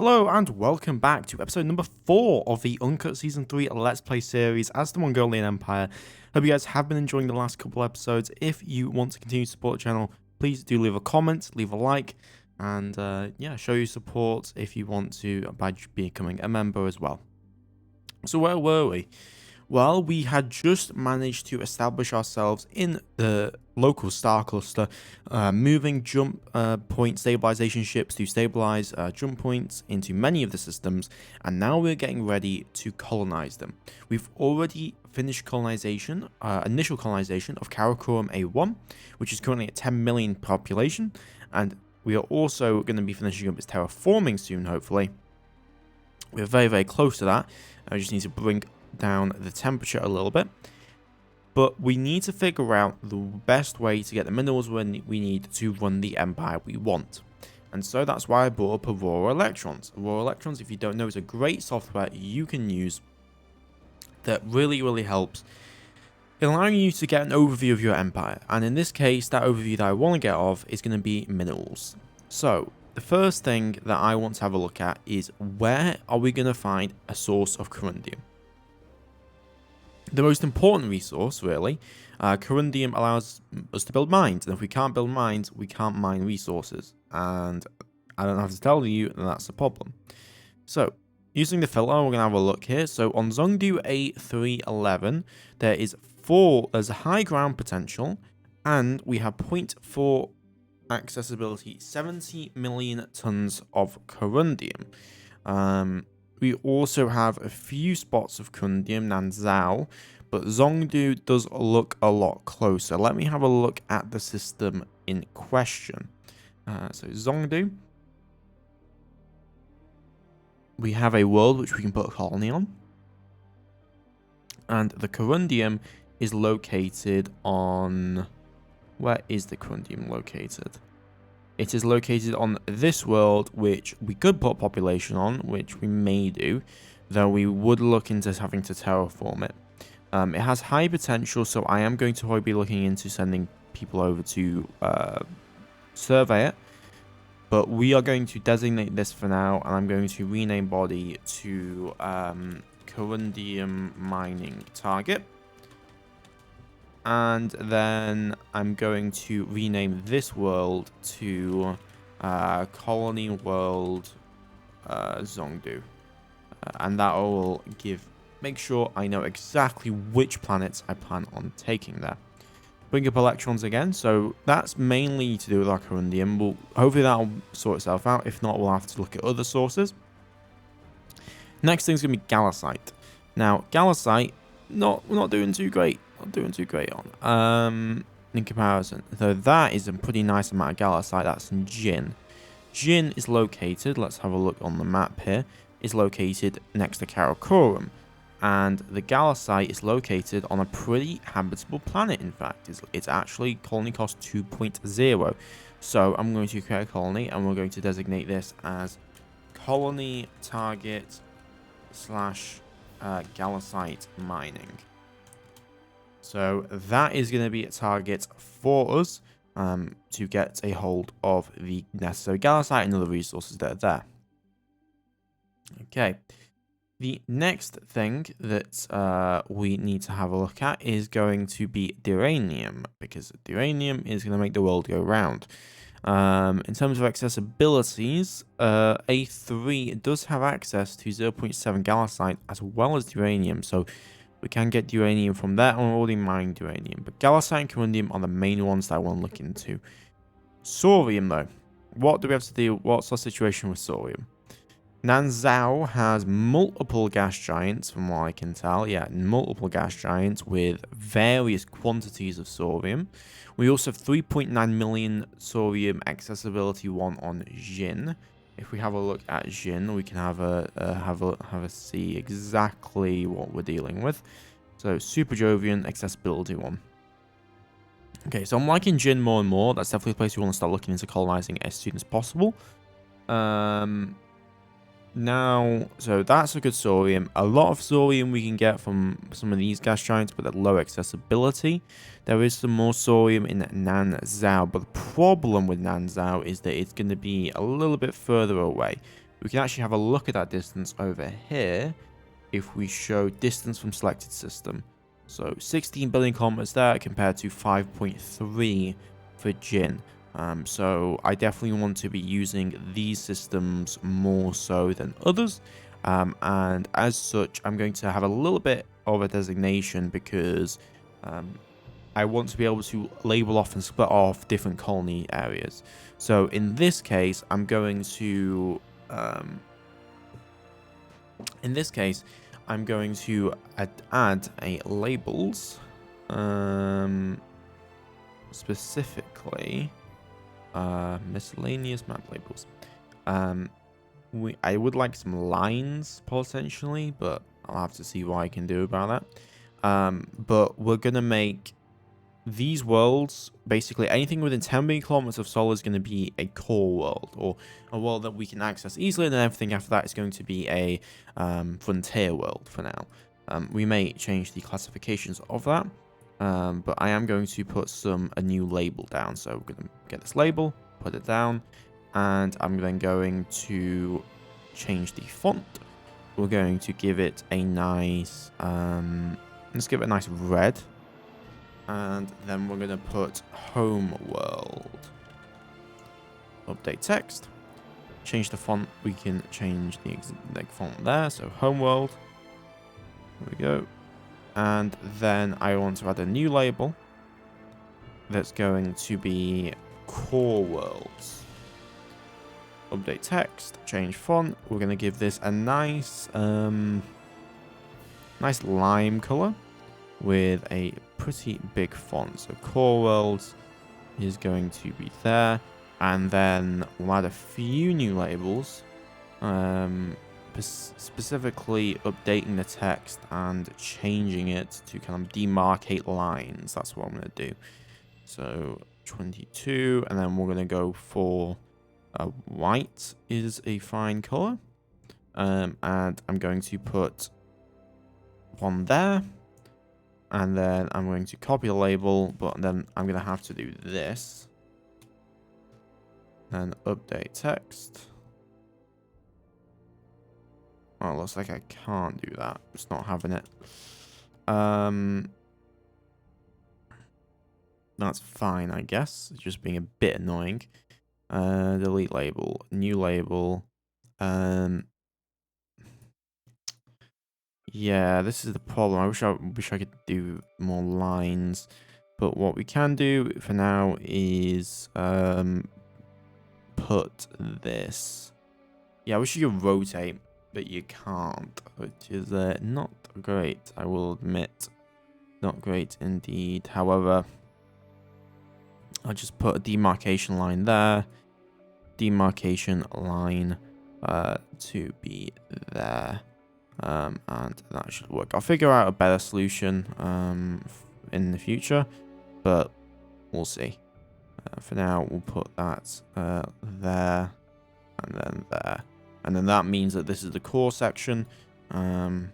Hello and welcome back to episode number 4 of the Uncut Season 3 Let's Play series as the Mongolian Empire. Hope you guys have been enjoying the last couple episodes. If you want to continue to support the channel, please do leave a comment, leave a like, and yeah, show your support if you want to by becoming a member as well. So where were we? Well, we had just managed to establish ourselves in the local star cluster, moving jump point stabilization ships to stabilize jump points into many of the systems, and now we're getting ready to colonize them. We've already finished colonization, initial colonization of Karakorum A1, which is currently at 10 million population, and we are also going to be finishing up its terraforming soon, hopefully. We're very, very close to that. I just need to bring down the temperature a little bit, but we need to figure out the best way to get the minerals we need to run the empire we want. And so that's why I brought up Aurora Electrons. Aurora Electrons, if you don't know, is a great software you can use that really helps in allowing you to get an overview of your empire. And in this case, that overview that I want to get of is going to be minerals. So the first thing that I want to have a look at is where are we going to find a source of corundium? The most important resource, really, corundium allows us to build mines, and if we can't build mines, we can't mine resources, and I don't have to tell you that that's a problem. So, using the filter, we're going to have a look here. So, on Zongdu A311, there's a high ground potential, and we have 0.4 accessibility, 70 million tons of corundium. We also have a few spots of corundium, Nanzhao, but Zongdu does look a lot closer. Let me have a look at the system in question. So Zongdu, we have a world which we can put a colony on, and the corundium is located on... Where is the corundium located? It is located on this world, which we could put a population on, which we may do, though we would look into having to terraform it. It has high potential, so I am going to probably be looking into sending people over to survey it. But we are going to designate this for now, and I'm going to rename body to corundium mining target. And then I'm going to rename this world to Colony World Zongdu. And that will make sure I know exactly which planets I plan on taking there. Bring up electrons again. So that's mainly to do with our corundium. Hopefully that'll sort itself out. If not, we'll have to look at other sources. Next thing's going to be Gallicite. Now, Gallicite, we're not doing too great. On in comparison, though that is a pretty nice amount of Gallicite. That's in Jin. Jin is located, let's have a look on the map here, is located next to Karakorum, and the Gallicite is located on a pretty habitable planet. In fact, it's actually colony cost 2.0. So I'm going to create a colony, and we're going to designate this as colony target / Gallicite mining. So that is going to be a target for us to get a hold of the necessary Gallicite and other resources that are there. Okay. The next thing that we need to have a look at is going to be Duranium, because Duranium is going to make the world go round. In terms of accessibilities, A3 does have access to 0.7 Gallicite as well as Duranium, so we can get uranium from there, and we're already mining uranium. But Gallicite and corundium are the main ones that I want to look into. Saurium, though. What do we have to do? What's our situation with Saurium? Nanzhao has multiple gas giants, from what I can tell. Yeah, multiple gas giants with various quantities of Saurium. We also have 3.9 million Saurium accessibility one on Jin. If we have a look at Jin, we can have a see exactly what we're dealing with. So Super Jovian accessibility one. Okay, so I'm liking Jin more and more. That's definitely a place we want to start looking into colonizing as soon as possible. Now, so that's a good Saurium. A lot of Saurium we can get from some of these gas giants, but at low accessibility. There is some more Saurium in Nanzhao, but the problem with Nanzhao is that it's going to be a little bit further away. We can actually have a look at that distance over here if we show distance from selected system. So 16 billion kilometers there compared to 5.3 for Jin. So I definitely want to be using these systems more so than others. And as such, I'm going to have a little bit of a designation because I want to be able to label off and split off different colony areas. So in this case, I'm going to add a labels, specifically miscellaneous map labels. I would like some lines potentially, but I'll have to see what I can do about that. But we're gonna make these worlds, basically anything within 10 billion kilometers of Sol is going to be a core world, or a world that we can access easily, and then everything after that is going to be a frontier world for now. We may change the classifications of that, but I am going to put a new label down. So we're going to get this label, put it down, and I'm then going to change the font. We're going to give it a nice, let's give it a nice red. And then we're going to put home world. Update text. Change the font. We can change the font there. So home world. There we go. And then I want to add a new label. That's going to be core worlds. Update text. Change font. We're going to give this a nice, nice lime color with a pretty big font. So core worlds is going to be there, and then we'll add a few new labels, specifically updating the text and changing it to kind of demarcate lines. That's what I'm going to do. So 22, and then we're going to go for white is a fine color, and I'm going to put one there. And then I'm going to copy the label, but then I'm going to have to do this. And update text. Oh, it looks like I can't do that. It's not having it. That's fine, I guess. It's just being a bit annoying. Delete label. New label. Yeah, this is the problem. I wish I could do more lines, but what we can do for now is put this. Yeah, I wish you could rotate, but you can't, which is not great. I will admit, not great indeed. However, I'll just put a demarcation line there, demarcation line to be there. And that should work. I'll figure out a better solution in the future, but we'll see. For now, we'll put that there, and then there. And then that means that this is the core section, and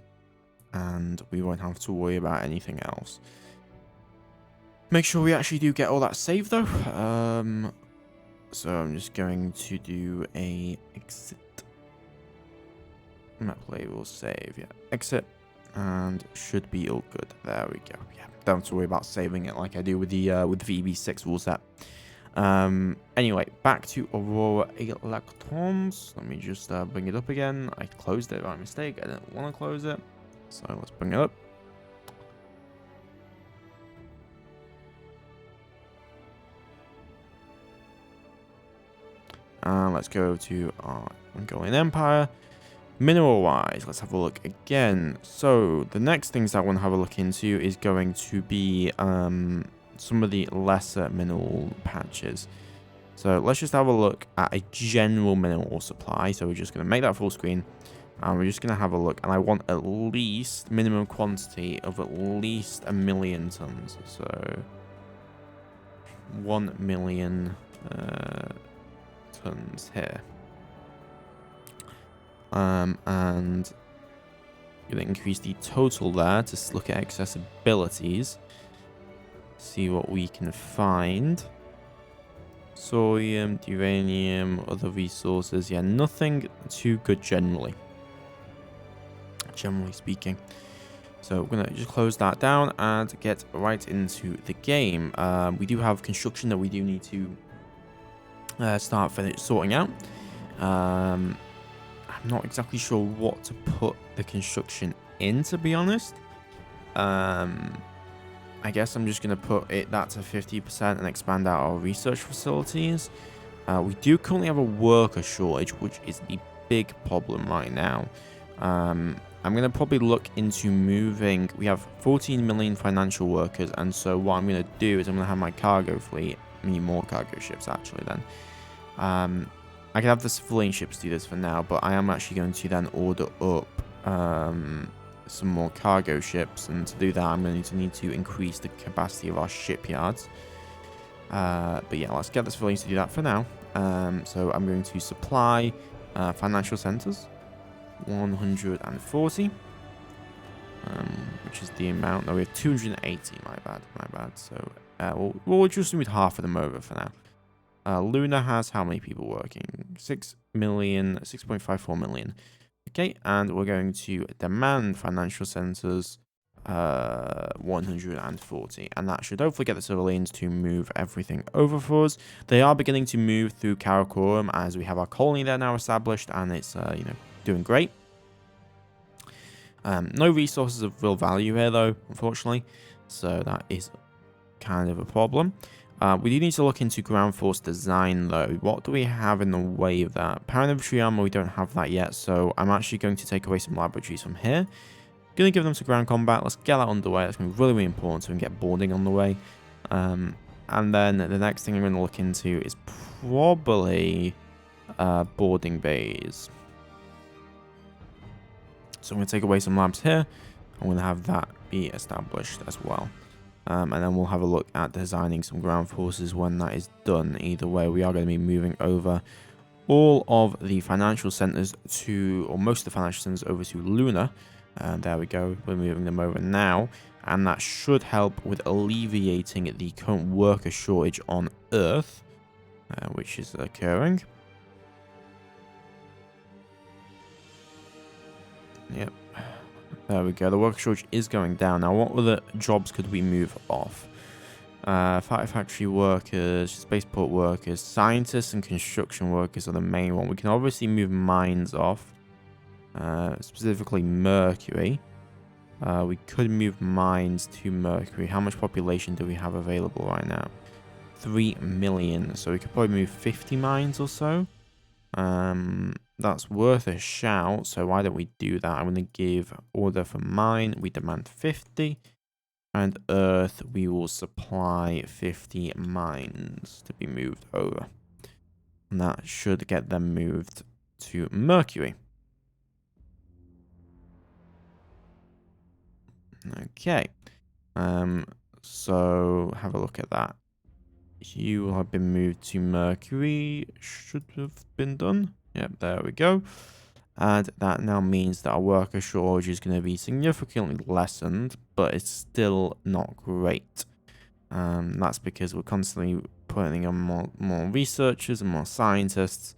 we won't have to worry about anything else. Make sure we actually do get all that saved, though. So I'm just going to do a exit. Map label save, yeah, exit, and should be all good. There we go. Yeah, don't have to worry about saving it like I do with the VB6 rule set. Anyway, back to Aurora electrons. Let me just bring it up again. I closed it by mistake. I didn't want to close it, so let's bring it up. And let's go to our Mongolian Empire. Mineral wise, let's have a look again. So the next things I want to have a look into is going to be some of the lesser mineral patches. So let's just have a look at a general mineral supply. So we're just going to make that full screen, and we're just going to have a look. And I want at least minimum quantity of at least 1 million tons. So 1 million tons here. And I'm going to increase the total there to look at accessibilities. See what we can find. Sodium, uranium, other resources. Yeah, nothing too good generally speaking. So we're gonna just close that down and get right into the game. We do have construction that we do need to start sorting out. I'm not exactly sure what to put the construction in, to be honest. I guess I'm just gonna put that to 50% and expand out our research facilities. We do currently have a worker shortage, which is the big problem right now. I'm going to probably look into moving. We have 14 million financial workers, and so what I'm going to do is I'm going to have my cargo fleet. I mean, more cargo ships, actually, then. I can have the civilian ships do this for now, but I am actually going to then order up some more cargo ships, and to do that, I'm going to need to increase the capacity of our shipyards. But yeah, let's get the civilians to do that for now. So I'm going to supply financial centers. 140, which is the amount. No, we have 280. My bad. So we'll just move half of them over for now. Luna has how many people working? 6 million, 6.54 million. Okay, and we're going to demand financial centers 140, and that should hopefully get the civilians to move everything over for us. They are beginning to move through Karakorum as we have our colony there now established, and it's doing great. No resources of real value here though, unfortunately, so that is kind of a problem. We do need to look into ground force design though. What do we have in the way of that? Paramilitary armor, we don't have that yet, so I'm actually going to take away some laboratories from here. Gonna give them some ground combat. Let's get that underway. That's going to be really, really important so we can get boarding on the way. And then the next thing I'm going to look into is probably boarding bays. So I'm going to take away some labs here. I'm going to have that be established as well. And then we'll have a look at designing some ground forces when that is done. Either way, we are going to be moving over all of the financial centers or most of the financial centers over to Luna. There we go. We're moving them over now. And that should help with alleviating the current worker shortage on Earth, which is occurring. Yep. There we go. The worker shortage is going down. Now, what other jobs could we move off? Factory workers, spaceport workers, scientists and construction workers are the main one. We can obviously move mines off, specifically Mercury. We could move mines to Mercury. How much population do we have available right now? 3 million. So we could probably move 50 mines or so. That's worth a shout, so why don't we do that? I'm going to give order for mine. We demand 50. And Earth, we will supply 50 mines to be moved over. And that should get them moved to Mercury. Okay. So have a look at that. You will have been moved to Mercury. Should have been done. Yep, there we go. And that now means that our worker shortage is going to be significantly lessened, but it's still not great. That's because we're constantly putting on more researchers and more scientists,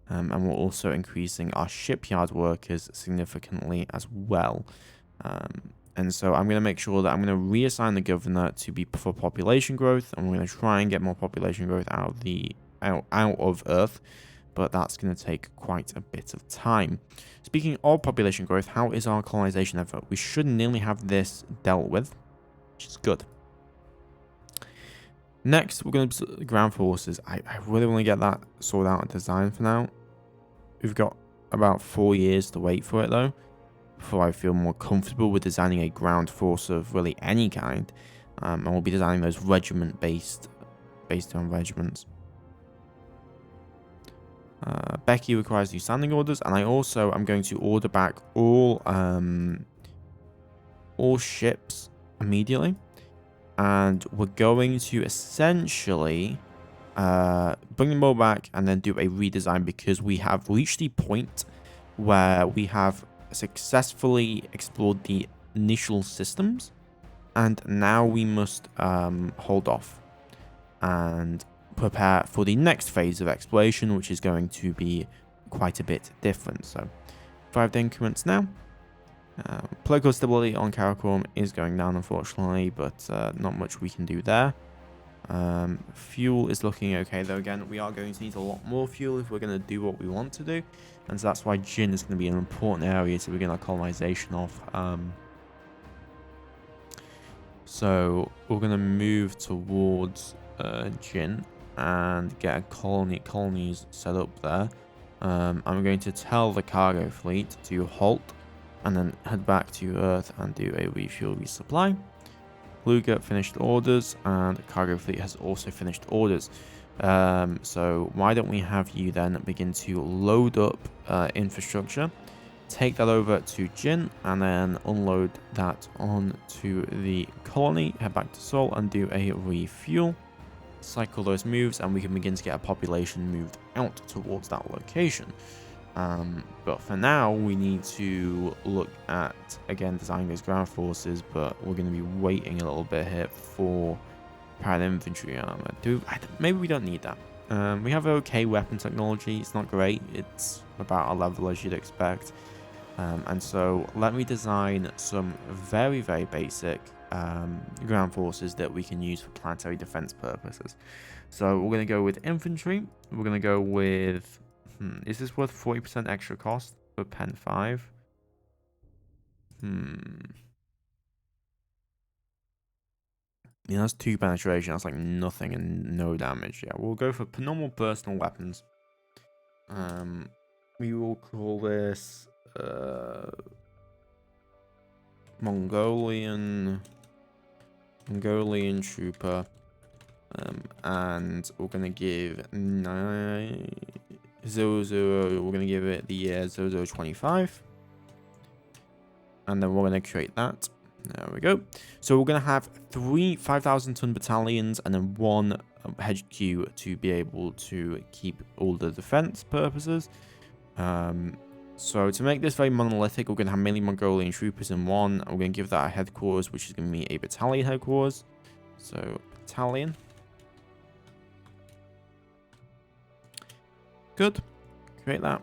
and we're also increasing our shipyard workers significantly as well. And so I'm going to make sure that I'm going to reassign the governor to be for population growth, and we're going to try and get more population growth out of Earth. But that's going to take quite a bit of time. Speaking of population growth, how is our colonization effort? We should nearly have this dealt with, which is good. Next, we're going to ground forces. I really want to get that sorted out and designed for now. We've got about 4 years to wait for it, though, before I feel more comfortable with designing a ground force of really any kind. And we'll be designing those based on regiments. Becky requires new standing orders, and I also am going to order back all ships immediately, and we're going to essentially bring them all back and then do a redesign, because we have reached the point where we have successfully explored the initial systems, and now we must hold off and prepare for the next phase of exploration, which is going to be quite a bit different. So 5 increments now. Political stability on Karakorum is going down, unfortunately, but not much we can do there. Fuel is looking okay, though. Again, we are going to need a lot more fuel if we're going to do what we want to do, and so that's why Jin is going to be an important area to begin our colonization of. So we're going to move towards Jin and get a colonies set up there. I'm going to tell the cargo fleet to halt and then head back to Earth and do a refuel resupply. Luger finished orders, and cargo fleet has also finished orders. So why don't we have you then begin to load up infrastructure, take that over to Jin, and then unload that onto the colony, head back to Seoul and do a refuel. Cycle those moves, and we can begin to get a population moved out towards that location. But for now, we need to look at, again, designing those ground forces, but we're going to be waiting a little bit here for parallel infantry armor. Maybe we don't need that. We have okay weapon technology. It's not great. It's about our level, as you'd expect. And so let me design some very, very basic ground forces that we can use for planetary defense purposes. So we're going to go with infantry. We're going to go with... is this worth 40% extra cost for Pen 5? Yeah, that's 2 penetration. That's like nothing and no damage. Yeah, we'll go for normal personal weapons. We will call this Mongolian trooper. And we're gonna give 00. We're gonna give it the year 0025, and then we're gonna create that. There we go. So we're gonna have 3 5,000-ton battalions and then 1 HQ to be able to keep all the defense purposes. So to make this very monolithic, we're gonna have mainly Mongolian troopers in 1. We're gonna give that a headquarters, which is gonna be a battalion headquarters. So battalion. Good. Create that.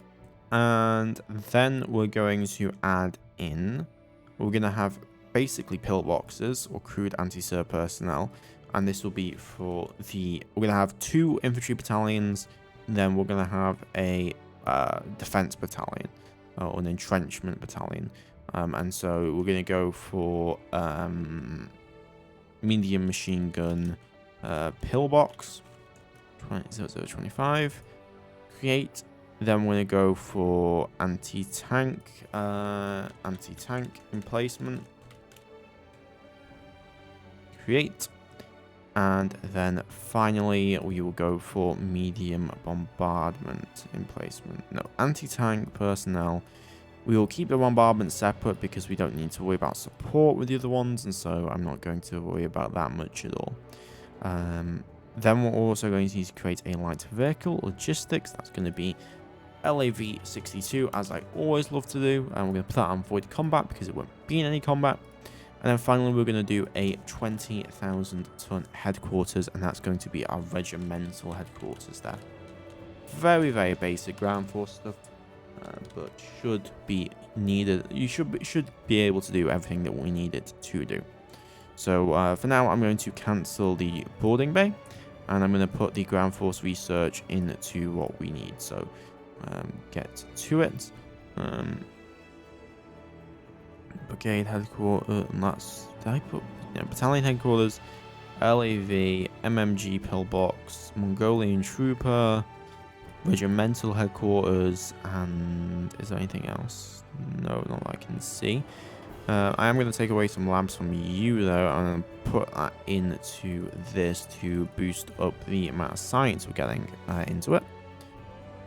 And then we're going to add in, we're going to have basically pillboxes or crewed anti-sir personnel. And this will be for we're going to have 2 infantry battalions. Then we're going to have a defense battalion or an entrenchment battalion. And so we're going to go for medium machine gun pillbox 0025. Create. Then we're going to go for anti-tank emplacement. Create. And then finally we will go for medium bombardment emplacement. No, anti-tank personnel. We will keep the bombardment separate because we don't need to worry about support with the other ones, and so I'm not going to worry about that much at all. Then we're also going to need to create a light vehicle logistics. That's going to be LAV-62, as I always love to do. And we're going to put that on void combat because it won't be in any combat. And then finally, we're going to do a 20,000-ton headquarters, and that's going to be our regimental headquarters there. Very, very basic ground force stuff, but should be needed. You should be able to do everything that we need it to do. So for now, I'm going to cancel the boarding bay, and I'm going to put the ground force research into what we need. So get to it. Brigade headquarters, and that's, did I put, yeah, battalion headquarters, LAV, MMG pillbox, Mongolian trooper, regimental headquarters, and is there anything else? No, not that I can see. I am going to take away some labs from you, though. I'm going to put that into this to boost up the amount of science we're getting into it.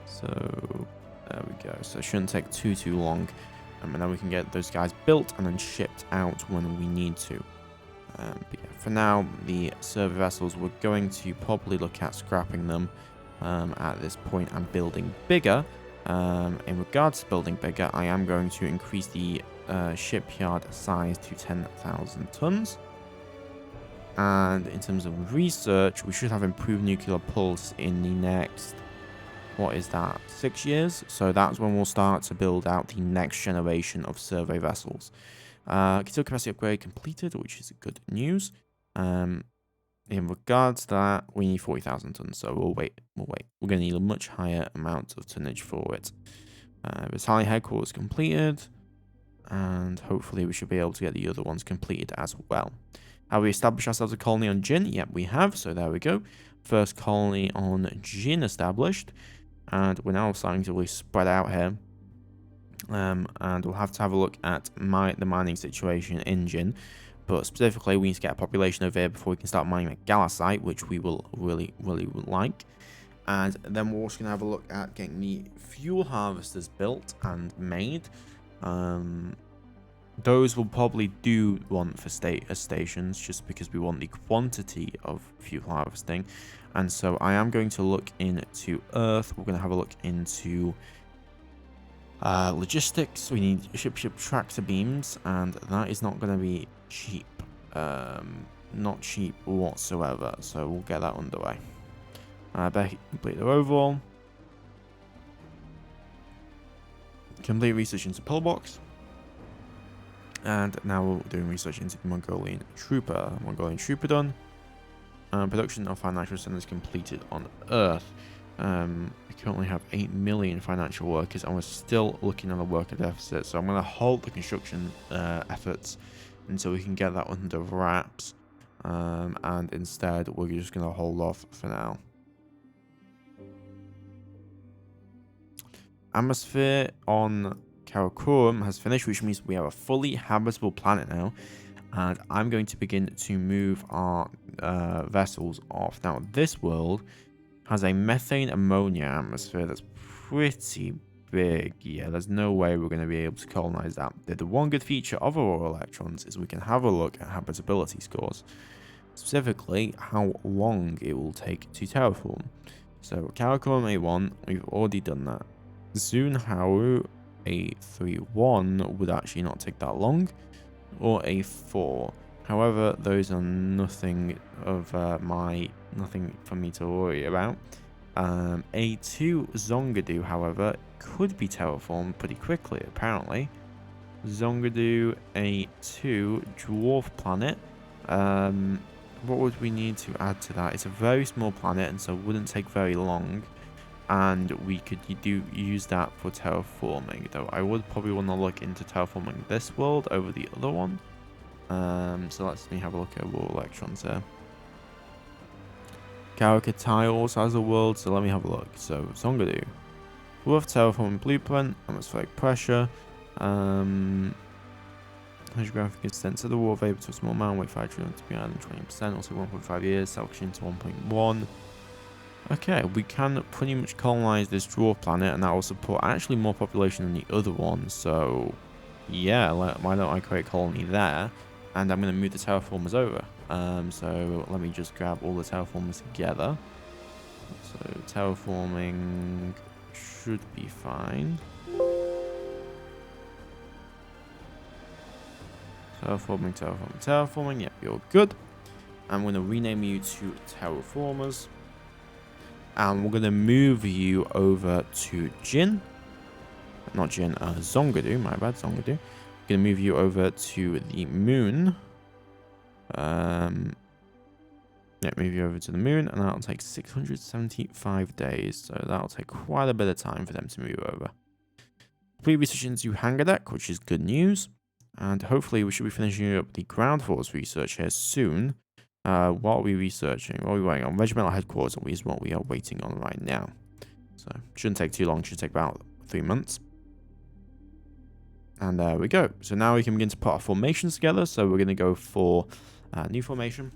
So there we go. So it shouldn't take too long. And then we can get those guys built and then shipped out when we need to. But yeah, for now, the survey vessels, we're going to probably look at scrapping them at this point and building bigger. In regards to building bigger, I am going to increase the shipyard size to 10,000 tons. And in terms of research, we should have improved nuclear pulse in the next, what is that, 6 years? So that's when we'll start to build out the next generation of survey vessels. Concealed capacity upgrade completed, which is good news. In regards to that, we need 40,000 tons, so we'll wait. We're going to need a much higher amount of tonnage for it. Battalion headquarters completed, and hopefully we should be able to get the other ones completed as well. Have we established ourselves a colony on Jin? Yep, we have, so there we go. First colony on Jin established, and we're now starting to really spread out here. And we'll have to have a look at the mining situation in Jin. But specifically, we need to get a population over here before we can start mining at Galasite, which we will really like. And then we're also going to have a look at getting the fuel harvesters built and made. Those will probably do one for stations, just because we want the quantity of fuel harvesting. And so I am going to look into Earth. We're going to have a look into logistics. We need ship tractor beams, and that is not going to be cheap. Not cheap whatsoever. So we'll get that underway. Complete their overall. Complete research into pillbox. And now we're doing research into the Mongolian Trooper. Mongolian Trooper done. Production of financial centers completed on Earth. We currently have 8 million financial workers, and we're still looking at a worker deficit. So I'm going to halt the construction efforts until we can get that under wraps. And instead, we're just going to hold off for now. Atmosphere on Karakorum has finished, which means we have a fully habitable planet now. And I'm going to begin to move our vessels off. Now, this world has a methane ammonia atmosphere that's pretty big. Yeah, there's no way we're going to be able to colonize that. The one good feature of Aurora electrons is we can have a look at habitability scores. Specifically, how long it will take to terraform. So, Karakorum A1, we've already done that. Zunhao A31 would actually not take that long, or A4. However, those are nothing for me to worry about. A2 Zongadu, however, could be terraformed pretty quickly, apparently. Zongadu A2 dwarf planet. What would we need to add to that? It's a very small planet, and so it wouldn't take very long. And we could use that for terraforming, though I would probably want to look into terraforming this world over the other one. So let's have a look at World Electrons here. Karakatai also has a world, so let me have a look. So Zongadu, Dwarf terraforming blueprint, atmospheric pressure, hydrographic extent to the water vapor to a small amount, weight 5 trillion to be added 20%, also 1.5 years, suction to 1.1. Okay, we can pretty much colonize this dwarf planet, and that will support actually more population than the other one. So, yeah, why don't I create a colony there? And I'm going to move the terraformers over. So let me just grab all the terraformers together. So terraforming should be fine. Terraforming. Yep, you're good. I'm going to rename you to terraformers. And we're going to move you over to Jin. Not Jin, Zongadu. My bad, Zongadu. I'm going to move you over to the moon. Yeah, move you over to the moon. And that'll take 675 days. So that'll take quite a bit of time for them to move over. Complete research into hangar deck, which is good news. And hopefully we should be finishing up the ground force research here soon. What are we researching? What are we waiting on? Regimental headquarters is what we are waiting on right now. So, shouldn't take too long. Should take about 3 months. And there we go. So now we can begin to put our formations together. So we're going to go for new formation.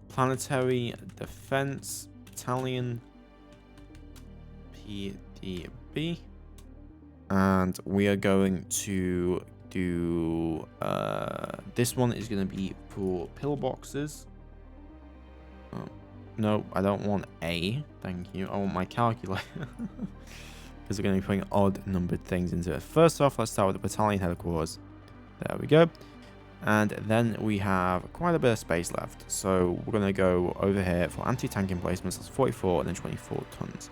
Planetary Defense Battalion. PDB. And we are going to do this one is going to be for pillboxes. Oh, no, I don't want A, thank you. I want my calculator because we're going to be putting odd numbered things into it. First off, let's start with the battalion headquarters. There we go. And then we have quite a bit of space left. So we're going to go over here for anti-tank emplacements. That's 44 and then 24 tons.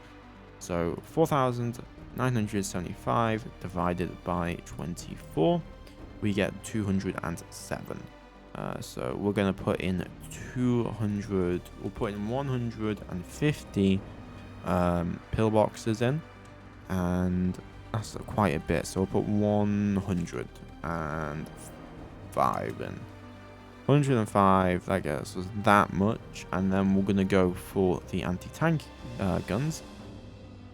So 4,975 divided by 24. We get 207. So we're going to put in 200. We'll put in 150 pillboxes in. And that's quite a bit. So we'll put 105 in. 105, I guess, was that much. And then we're going to go for the anti-tank guns,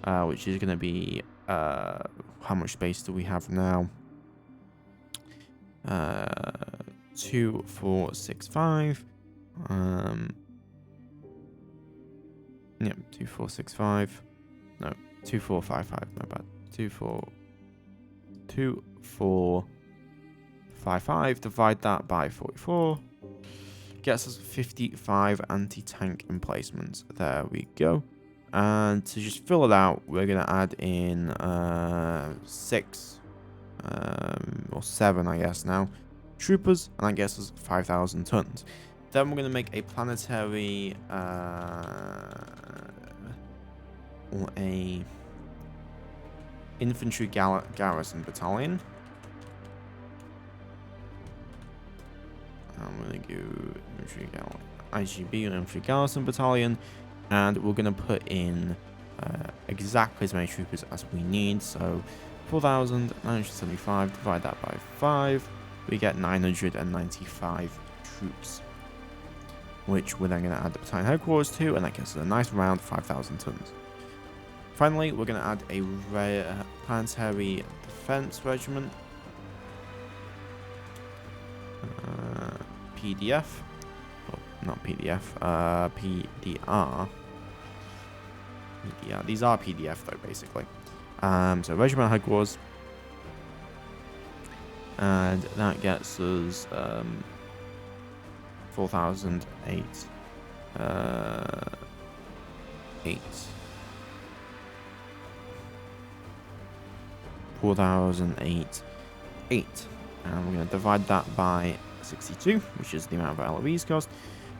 which is going to be, how much space do we have now? 2465. Yep, 2465. No, 2455, my bad. 2455, divide that by 44. Gets us 55 anti-tank emplacements. There we go. And to just fill it out, we're going to add in 6 or 7, I guess now, troopers, and that gets us 5,000 tons. Then we're going to make a planetary or a infantry garrison battalion. I'm going to go IGB infantry garrison battalion, and we're going to put in exactly as many troopers as we need. So 4,975, divide that by 5, we get 995 troops, which we're then going to add the battalion headquarters to, and that gets us a nice round 5,000 tons. Finally, we're going to add a planetary defense regiment, PDF, well, not PDF, PDR. Yeah, these are PDF though, basically. So regiment headquarters, and that gets us 4,008. 4,008. And we're going to divide that by 62, which is the amount of LAVs cost,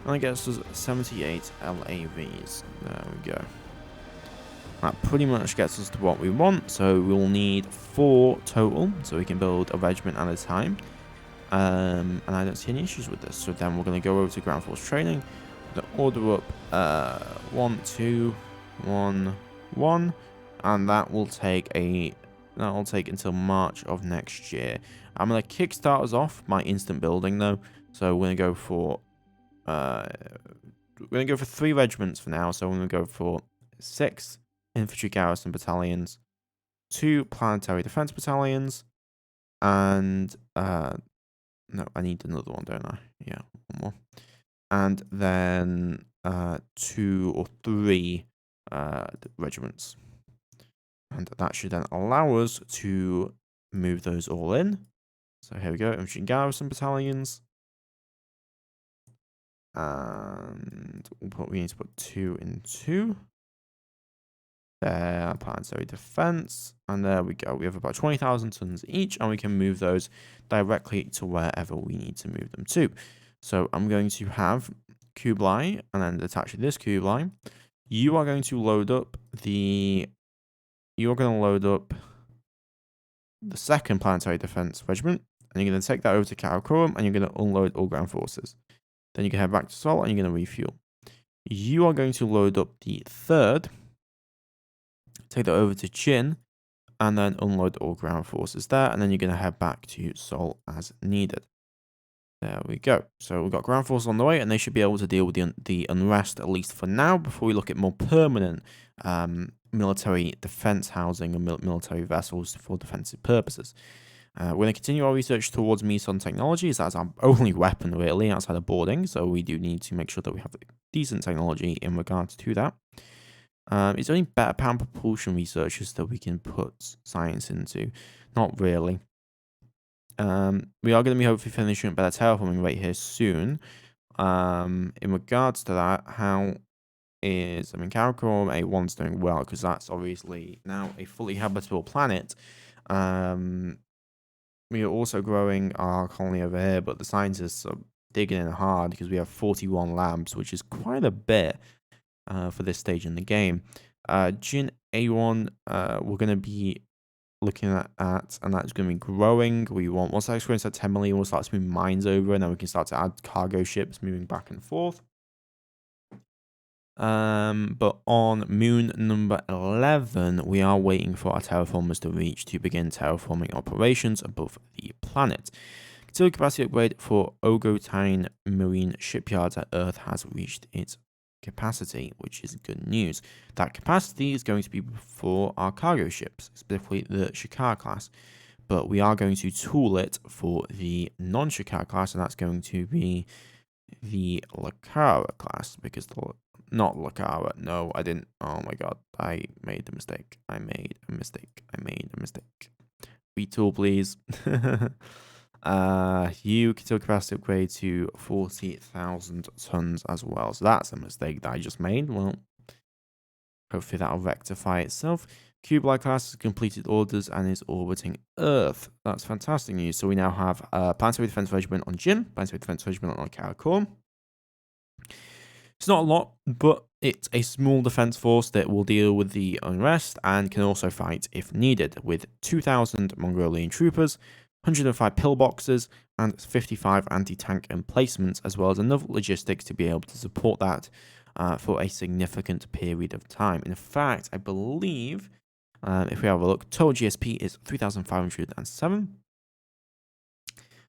and that gets us 78 LAVs. There we go. That pretty much gets us to what we want, so we'll need 4 total, so we can build a regiment at a time. And I don't see any issues with this, so then we're going to go over to ground force training, the order up 1, 2, 1, 1, and that will take until March of next year. I'm going to kickstart us off my instant building though. So we're going to go for 3 regiments for now. So we're going to go for 6 infantry garrison battalions, 2 planetary defense battalions, and no, I need another one, don't I? Yeah, one more. And then 2 or 3 regiments. And that should then allow us to move those all in. So here we go, infantry garrison battalions. And we need to put 2 in 2. There, planetary defense. And there we go. We have about 20,000 tons each, and we can move those directly to wherever we need to move them to. So I'm going to have Kublai, and then attach to this Kublai. You are going to load up the second planetary defense regiment, and you're going to take that over to Karakorum, and you're going to unload all ground forces. Then you can head back to Sol, and you're going to refuel. You are going to load up the third, take that over to Chin, and then unload all ground forces there, and then you're going to head back to Sol as needed. There we go. So we've got ground forces on the way, and they should be able to deal with the unrest, at least for now, before we look at more permanent military defense housing and military vessels for defensive purposes. We're going to continue our research towards Meson technology, as that's our only weapon, really, outside of boarding, so we do need to make sure that we have decent technology in regards to that. Is there any better power propulsion researchers that we can put science into? Not really. We are going to be hopefully finishing a better terraforming rate here soon. In regards to that, Karakorum A1's doing well, because that's obviously now a fully habitable planet. We are also growing our colony over here, but the scientists are digging in hard because we have 41 labs, which is quite a bit for this stage in the game. Jin A1, we're going to be looking at, and that's going to be growing. We want, once that experience at 10 million, we'll start to move mines over, and then we can start to add cargo ships moving back and forth. But on moon number 11, we are waiting for our terraformers to reach to begin terraforming operations above the planet. Consider capacity upgrade for Ogotine Marine Shipyards at Earth has reached its capacity, which is good news. That capacity is going to be for our cargo ships, specifically the Shikar class, but we are going to tool it for the non-Shikar class, and that's going to be the Lakara class, because not Lakara, no, I didn't, oh my god, I made a mistake, Retool, please. Utility capacity upgrade to 40,000 tons as well. So that's a mistake that I just made. Well, hopefully that'll rectify itself. Cube-like class has completed orders and is orbiting Earth. That's fantastic news. So we now have Planetary Defense Regiment on Jin, Planetary Defense Regiment on Karakorum. It's not a lot, but it's a small defense force that will deal with the unrest and can also fight if needed, with 2,000 Mongolian troopers, 105 pillboxes, and 55 anti-tank emplacements, as well as enough logistics to be able to support that for a significant period of time. In fact, I believe, if we have a look, total GSP is 3,507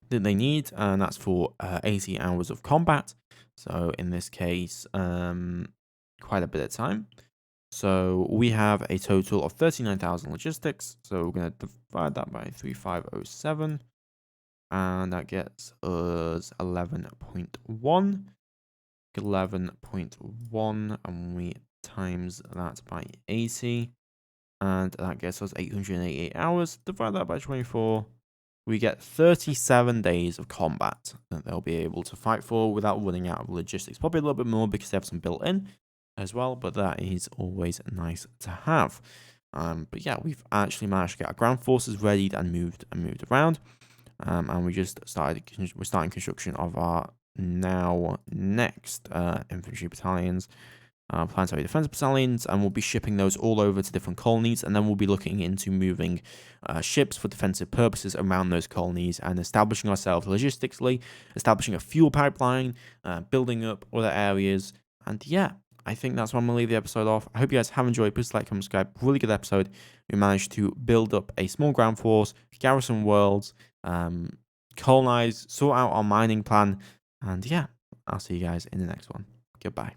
that they need, and that's for 80 hours of combat. So in this case, quite a bit of time. So we have a total of 39,000 logistics. So we're going to divide that by 3,507. And that gets us 11.1. 11.1. And we times that by 80. And that gets us 888 hours. Divide that by 24. We get 37 days of combat that they'll be able to fight for without running out of logistics. Probably a little bit more because they have some built in as well, but that is always nice to have. But yeah, we've actually managed to get our ground forces readied and moved around. And we just we're starting construction of our now next infantry battalions. Planetary defense battalions, and we'll be shipping those all over to different colonies, and then we'll be looking into moving ships for defensive purposes around those colonies and establishing ourselves logistically, establishing a fuel pipeline, building up other areas, and yeah, I think that's where I'm going to leave the episode off. I hope you guys have enjoyed. Please like, comment, subscribe. Really good episode. We managed to build up a small ground force, garrison worlds, colonize, sort out our mining plan, and yeah, I'll see you guys in the next one. Goodbye.